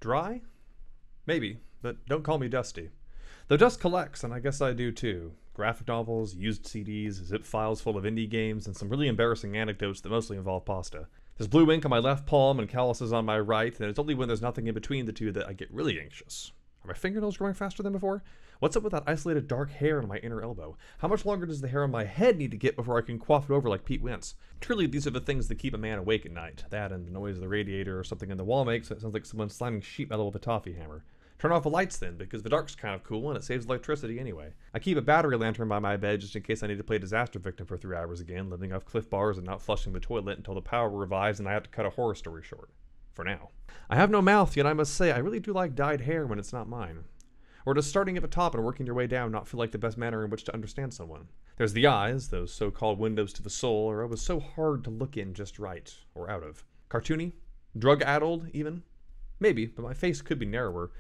Dry? Maybe, but don't call me dusty. Though dust collects, and I guess I do too. Graphic novels, used CDs, zip files full of indie games, and some really embarrassing anecdotes that mostly involve pasta. There's blue ink on my left palm and calluses on my right, and it's only when there's nothing in between the two that I get really anxious. Are my fingernails growing faster than before? What's up with that isolated dark hair on my inner elbow? How much longer does the hair on my head need to get before I can coif it over like Pete Wentz? Truly, these are the things that keep a man awake at night. That and the noise of the radiator or something in the wall makes it sounds like someone slamming sheet metal with a toffee hammer. Turn off the lights then, because the dark's kind of cool and it saves electricity anyway. I keep a battery lantern by my bed just in case I need to play disaster victim for 3 hours again, living off Cliff Bars and not flushing the toilet until the power revives and I have to cut a horror story short. For now. I have no mouth, yet I must say I really do like dyed hair when it's not mine. Or does starting at the top and working your way down not feel like the best manner in which to understand someone? There's the eyes, those so-called windows to the soul, are always so hard to look in just right, or out of. Cartoony? Drug-addled, even? Maybe, but my face could be narrower.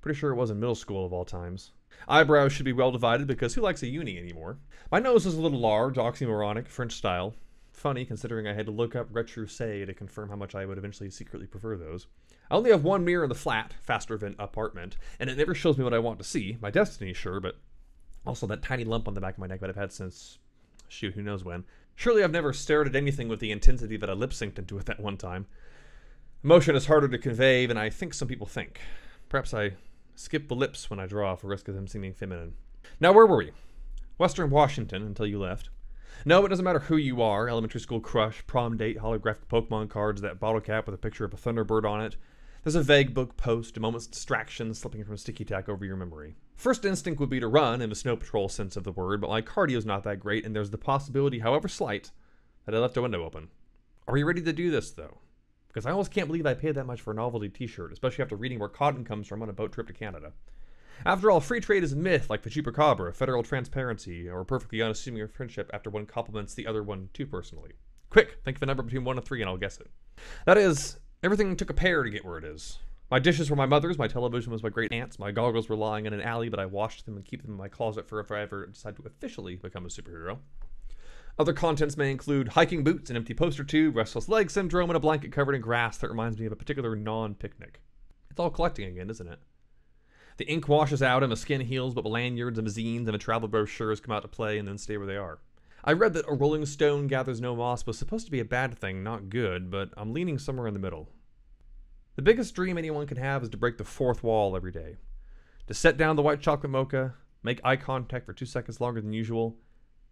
Pretty sure it was in middle school of all times. Eyebrows should be well divided because who likes a uni anymore? My nose is a little large, oxymoronic, French style. Funny considering I had to look up retroussé to confirm how much I would eventually secretly prefer those. I only have one mirror in the flat, faster than apartment, and it never shows me what I want to see. My destiny, sure, but also that tiny lump on the back of my neck that I've had since, shoot, who knows when. Surely I've never stared at anything with the intensity that I lip-synced into at that one time. Emotion is harder to convey than I think some people think. Perhaps I skip the lips when I draw for risk of them seeming feminine. Now, where were we? Western Washington, until you left. No, it doesn't matter who you are. Elementary school crush, prom date, holographic Pokemon cards, that bottle cap with a picture of a Thunderbird on it. There's a vague book post, a moment's distraction slipping from sticky tack over your memory. First instinct would be to run in the snow patrol sense of the word, but my cardio's not that great, and there's the possibility, however slight, that I left a window open. Are you ready to do this, though? Because I almost can't believe I paid that much for a novelty t-shirt, especially after reading where cotton comes from on a boat trip to Canada. After all, free trade is a myth like the chupacabra, federal transparency, or perfectly unassuming friendship after one compliments the other one too personally. Quick, think of a number between 1 and 3 and I'll guess it. That is, everything took a pair to get where it is. My dishes were my mother's, my television was my great aunt's, my goggles were lying in an alley, but I washed them and keep them in my closet for if I ever decide to officially become a superhero. Other contents may include hiking boots, an empty poster tube, restless leg syndrome, and a blanket covered in grass that reminds me of a particular non-picnic. It's all collecting again, isn't it? The ink washes out and the skin heals, but the lanyards and the zines and the travel brochures come out to play and then stay where they are. I read that a rolling stone gathers no moss was supposed to be a bad thing, not good, but I'm leaning somewhere in the middle. The biggest dream anyone can have is to break the fourth wall every day. To set down the white chocolate mocha, make eye contact for 2 seconds longer than usual,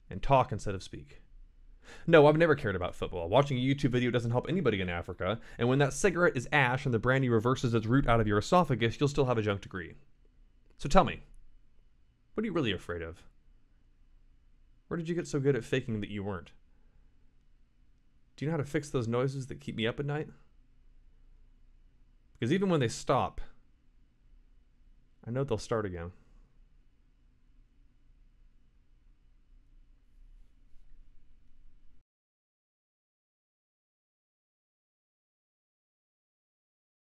and talk instead of speak. No, I've never cared about football. Watching a YouTube video doesn't help anybody in Africa, and when that cigarette is ash and the brandy reverses its route out of your esophagus, you'll still have a junk degree. So tell me, what are you really afraid of? Where did you get so good at faking that you weren't? Do you know how to fix those noises that keep me up at night? Because even when they stop, I know they'll start again.